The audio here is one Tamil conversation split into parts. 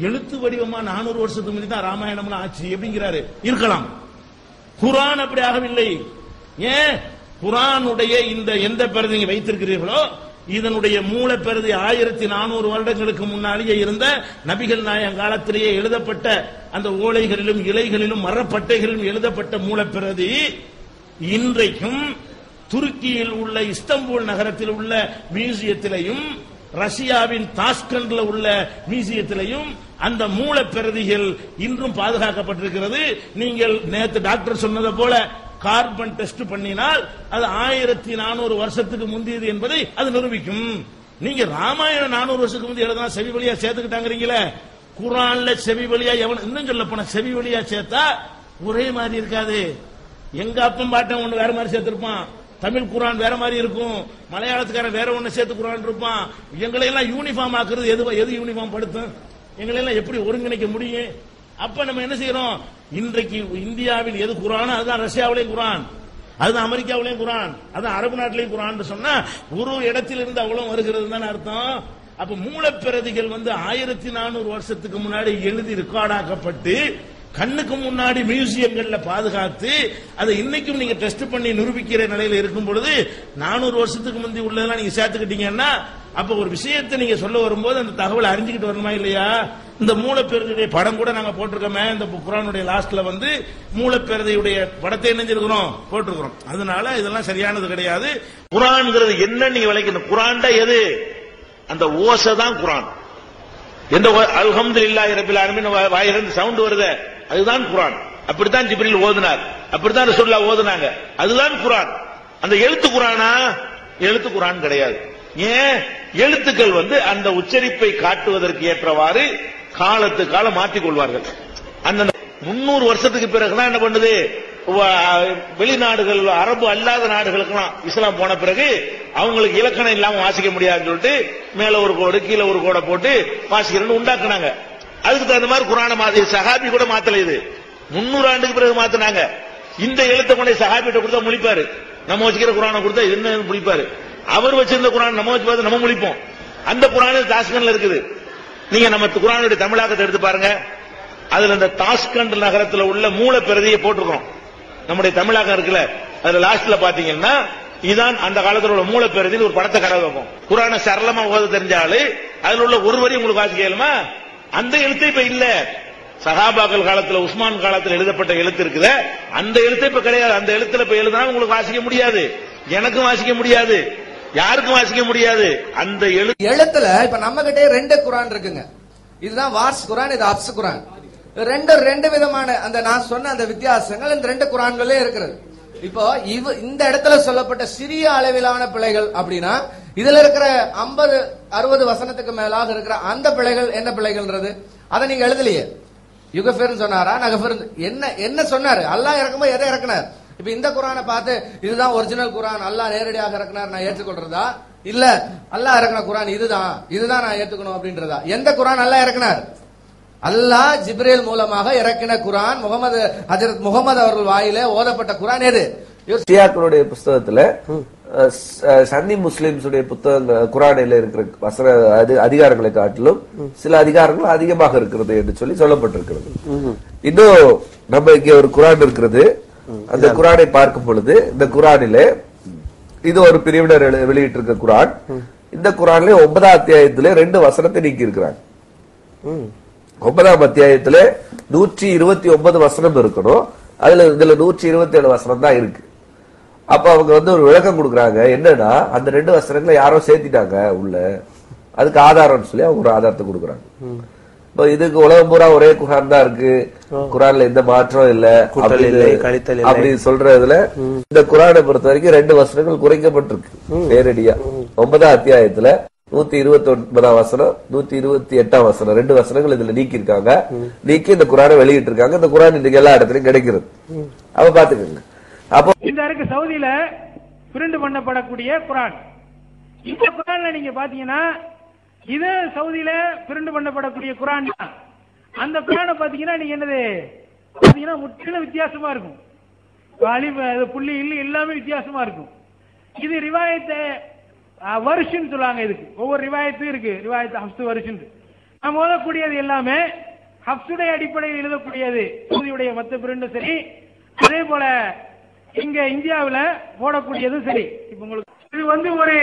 எழுத்து வடிவமா 400 வருஷத்துக்கு முன்னாடி தான் ராமாயணம்லாம் ஆச்சு எப்படிங்கிறாரு. இருக்கலாம். குர்ஆன் அப்படி ஆகவில்லை. ஏன்? குர்ஆனுடைய இந்த எந்த பிரதி நீங்க வைத்திருக்கிறீர்களோ இதனுடைய மூல பிரதி 1400 வருடங்களுக்கு முன்னாலேயே இருந்த நபிகள் நாயகம் காலத்திலேயே எழுதப்பட்ட அந்த ஓலைகளிலும் இலைகளிலும் மரப்பட்டைகளிலும் எழுதப்பட்ட மூல பிரதி இன்றைக்கும் துருக்கியில் உள்ள இஸ்தம்பூல் நகரத்தில் உள்ள மியூசியத்திலையும் ரஷ்யாவின் தாஷ்கண்ட்ல உள்ள மியூசியத்திலையும் அந்த மூல பிரதிகள் இன்றும் பாதுகாக்கப்பட்டிருக்கிறது. நீங்கள் நேற்று டாக்டர் சொன்னதை போல கார்பன் டெஸ்ட் பண்ணினால் அது 1400 வருஷத்துக்கு முந்தியது என்பதை அது நிரூபிக்கும். நீங்க ராமாயணம் 400 வருஷத்துக்கு முந்தைய எழுதலாம் செவி வழியா சேர்த்துக்கிட்டாங்கிறீங்களே. குர்ஆன்ல செவி வழியா எவன் இன்னும் சொல்ல போன செவி வழியா சேர்த்தா ஒரே மாதிரி இருக்காது. எங்க அப்பன் பாட்டன் ஒண்ணு வேற மாதிரி சேர்த்திருப்பான், தமிழ் குர்ஆன் வேற மாதிரி இருக்கும், மலையாளத்துக்காரன் வேற ஒண்ணு சேர்த்து குர்ஆன் இருப்பான். எங்களை எல்லாம் யூனிஃபார்ம் ஆக்குறது எது யூனிஃபார்ம் படுத்தும்? எங்களை எல்லாம் எப்படி ஒருங்கிணைக்க முடியும்? அப்ப நம்ம என்ன செய்யறோம்? இன்றைக்கு இந்தியாவில் எது குர்ஆன் அதுதான் ரஷ்யாவிலேயும் குர்ஆன், அதுதான் அமெரிக்காவிலேயும் குர்ஆன், அதுதான் அரபு நாட்டிலேயும் குர்ஆன் சொன்னா ஒரு இடத்தில் இருந்து அவ்வளவு வருகிறது தானே அர்த்தம். அப்ப மூலப்பிரதிகள் 1400 வருஷத்துக்கு முன்னாடி எழுதி ரெக்கார்டாக்கப்பட்டு கண்ணுக்கு முன்னாடி மியூசியங்கள்ல பாதுகாத்து அதை இன்னைக்கும் நீங்க டெஸ்ட் பண்ணி நிரூபிக்கிற நிலையில இருக்கும் பொழுது 400 வருஷத்துக்கு முந்தி உள்ளதெல்லாம் நீங்க சேர்த்துக்கிட்டீங்கன்னா அப்ப ஒரு விஷயத்தை நீங்க சொல்ல வரும்போது அந்த தகவலை அறிஞ்சுக்கிட்டு வரணுமா இல்லையா? இந்த மூலப்பெருதையுடைய படம் கூட நாங்க போட்டிருக்கோமே. இந்த குர்ஆனுடைய லாஸ்ட்ல மூலப்பெருதையுடைய படத்தை இணைஞ்சிருக்கிறோம் போட்டிருக்கிறோம். அதனால இதெல்லாம் சரியானது கிடையாது. குர்ஆன்ங்கிறது என்ன நீங்க விளக்கணும். குர்ஆன் எது? அந்த ஓசை தான் குர்ஆன். எந்த அல்ஹம்துலில்லாஹி ரப்பில் ஆலமீன் வாயிலிருந்து சவுண்ட் வருது அதுதான் குர்ஆன். அப்படித்தான் ஜிப்ரீல் ஓதுனார், அப்படித்தான் ரசூலுல்லாஹ் ஓதுனாங்க. அதுதான் குர்ஆன். அந்த எழுத்து குர்ஆனா? எழுத்து குர்ஆன் கிடையாது. ஏன்? எழுத்துக்கள் அந்த உச்சரிப்பை காட்டுவதற்கு ஏற்றவாறு காலத்துக்கு காலம் மாற்றிக் கொள்வார்கள். அந்த 300 வருஷத்துக்கு பிறகுதான் என்ன பண்ணுது, வெளிநாடுகள் அரபு அல்லாத நாடுகளுக்கெல்லாம் இஸ்லாம் போன பிறகு அவங்களுக்கு இலக்கணம் இல்லாம வாசிக்க முடியாதுன்னு சொல்லிட்டு மேல ஒரு கோடு கீழே ஒரு கோடை போட்டு வாசிக்கிறேன்னு உண்டாக்குனாங்க. அதுக்கு தகுந்த மாதிரி குர்ஆனை மாத்தி சஹாபி கூட மாத்தல. இது 300 ஆண்டுக்கு பிறகு மாத்தினாங்க. இந்த எழுத்தை கொண்டே சஹாபிட்ட கொடுத்தா முழிப்பாரு. நம்ம வச்சுக்கிற குர்ஆனை கொடுத்தா என்ன முழிப்பாரு. அவர் வச்சிருந்த குர்ஆன் நம்ம வச்சு பார்த்து நம்ம முழிப்போம். அந்த குர்ஆன் தாஷ்கண்ட்ல இருக்குது. நீங்க நம்ம குர்ஆனுடைய தமிழாக்கத்தை எடுத்து பாருங்க. அதுல இந்த தாஷ்கண்ட் நகரத்தில் உள்ள மூல பிரதியை போட்டிருக்கோம். நம்முடைய தமிழாக்கம் இருக்குல்ல, அதுல லாஸ்ட்ல பாத்தீங்கன்னா இதான் அந்த காலத்தில் உள்ள மூல பிரதி. ஒரு படத்தை கடை வைப்போம். குர்ஆனை சரளமா ஓத தெரிஞ்சாலும் அதுல உள்ள ஒரு வரி உங்களுக்கு வாசிக்க இயலுமா? அந்த எழுத்து இப்ப இல்ல. சஹாபாக்கள் காலத்துல உஸ்மான் காலத்தில் எழுதப்பட்ட எழுத்து இருக்குது, அந்த எழுத்து இப்ப கிடையாது. அந்த எழுத்துல இப்ப எழுதினா உங்களுக்கு வாசிக்க முடியாது, எனக்கும் வாசிக்க முடியாது, யாருக்கும் வாசிக்க முடியாது. அந்த எழுத்துல இப்ப நம்ம கிட்டே 2 குர்ஆன் இருக்குங்க. இதுதான் வார்ஸ் குர்ஆன், இது அப்ஸ் குர்ஆன். ரெண்டு விதமான அந்த நான் சொன்ன அந்த வித்தியாசங்கள் இந்த 2 குர்ஆன்களே இருக்கிறது. இப்போ இந்த இடத்துல சொல்லப்பட்ட சிறிய அளவிலான பிழைகள் அப்படின்னா இதுல இருக்கிற 50-60 வசனத்துக்கு மேலாக இருக்கிற அந்த பிழைகள் என்ன பிழைகள்ன்றது அதை நீங்க எழுதலையே. யுகஃபெர் சொன்னாரா நகஃபெர் என்ன சொன்னாரு? அல்லாஹ் இறக்கும்போது எதை இறக்குனார்? இப்ப இந்த குர்ஆனை பார்த்து இதுதான் ஒரிஜினல் குர்ஆன், அல்லாஹ் நேரடியாக இறக்குனார் நான் ஏற்றுக்கொள்றதா? இல்ல அல்லாஹ் இறக்குன குர்ஆன் இதுதான் நான் ஏத்துக்கணும் அப்படின்றதா? எந்த குர்ஆன் அல்லாஹ் இறக்குனார்? அல்லாஹ் ஜிப்ரீல் மூலமாக இறக்கின குர்ஆன், ஹஜ்ரத் முகமது அவர்கள் வாயிலே ஓதப்பட்ட குர்ஆன் எது? ஷியாக்களுடைய புத்தகத்துல சன்னி முஸ்லிம்ஸ் உடைய புத்தகங்கள் குர்ஆனில் இருக்கிற வசன அதிகாரங்களை காட்டிலும் சில அதிகாரங்கள் அதிகமாக இருக்கிறது என்று சொல்லப்பட்டிருக்கிறது. இன்னும் நம்ம இங்க ஒரு குர்ஆன் இருக்கிறது. அந்த குர்ஆனை பார்க்கும் பொழுது இந்த குர்ஆனிலே இது ஒரு பிரிவினர் வெளியிட்டிருக்க குர்ஆன். இந்த குர்ஆனிலே 9ஆம் அத்தியாயத்திலே 2 வசனத்தை நீக்கி இருக்கிறாங்க. 9ஆம் அத்தியாயத்துல 129 வசனம் இருக்கணும். இதுல 127 வசனம் தான் இருக்கு. அப்ப அவங்க ஒரு விளக்கம் கொடுக்கறாங்க. என்னன்னா அந்த 2 வசனங்களை யாரோ சேர்த்திட்டாங்க உள்ள, அதுக்கு ஆதாரம் சொல்லி அவங்க ஒரு ஆதாரத்தை கொடுக்கறாங்க. இப்ப இதுக்கு உலகம் பூரா ஒரே குர்ஆன் தான் இருக்கு, குர்ஆன்ல எந்த மாற்றம் இல்ல அப்படி சொல்றதுல இந்த குர்ஆனை பொறுத்த வரைக்கும் 2 வசனங்கள் குறைக்கப்பட்டிருக்கு நேரடியா. 9ஆம் அத்தியாயத்துல 129ஆம் வசனம் 128ஆம் வசனம் 2 வசனங்கள் இதுல நீக்கி இருக்காங்க. நீக்கி இந்த குர்ஆனை வெளியிட்டு இருக்காங்க. இந்த குர்ஆன் இன்னைக்கு எல்லா இடத்துலயும் கிடைக்கிறது. அப்ப பாத்துக்கோங்க. அப்போ இந்த இருக்கு சவுதியில பிரிண்ட் பண்ணப்படக்கூடிய குர்ஆன். இந்த குர்ஆன்ல நீங்க பாத்தீங்கன்னா இது சவுதியில பிரிண்ட் பண்ணப்படக்கூடிய குர்ஆன் தான். அந்த குர்ஆனை பாத்தீங்கன்னா நீங்க என்னது பாத்தீங்கன்னா முற்றிலும் வித்தியாசமா இருக்கும். புள்ளி இல்ல எல்லாமே வித்தியாசமா இருக்கும். இது ரிவாயத்தை வருஷன் சொல்லுவாங்க. இதுக்கு ஒவ்வொரு ரிவாயத்தும் இருக்கு. ரிவாயத்து ஹப்ஸ் வருஷன். நாம் ஓதக்கூடியது எல்லாமே ஹப்ஸுடைய அடிப்படையில் எழுதக்கூடியது. சவுதியுடைய மத்த பிரிண்டும் சரி, அதே போல இங்க இந்தியாவில் போடக்கூடியதும் சரி. இப்ப உங்களுக்கு இது ஒரு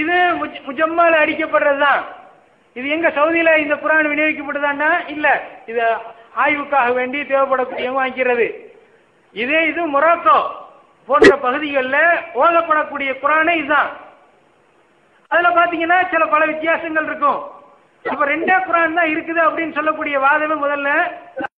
இது முஜம்மால அடிக்கப்படுறதுதான். இது எங்க சவுதியில இந்த குர்ஆன் விநியோகிக்கப்பட்டதான்னா இல்ல, இது ஆய்வுக்காக வேண்டி தேவைப்படக்கூடிய வாங்கிக்கிறது. இது மொராக்கோ போன்ற பகுதிகளில் ஓதப்படக்கூடிய குர்ஆனே இதுதான். அதுல பாத்தீங்கன்னா பல வித்தியாசங்கள் இருக்கும். அப்ப ரெண்டே குர்ஆன் தான் இருக்குது அப்படின்னு சொல்லக்கூடிய வாதமே முதல்ல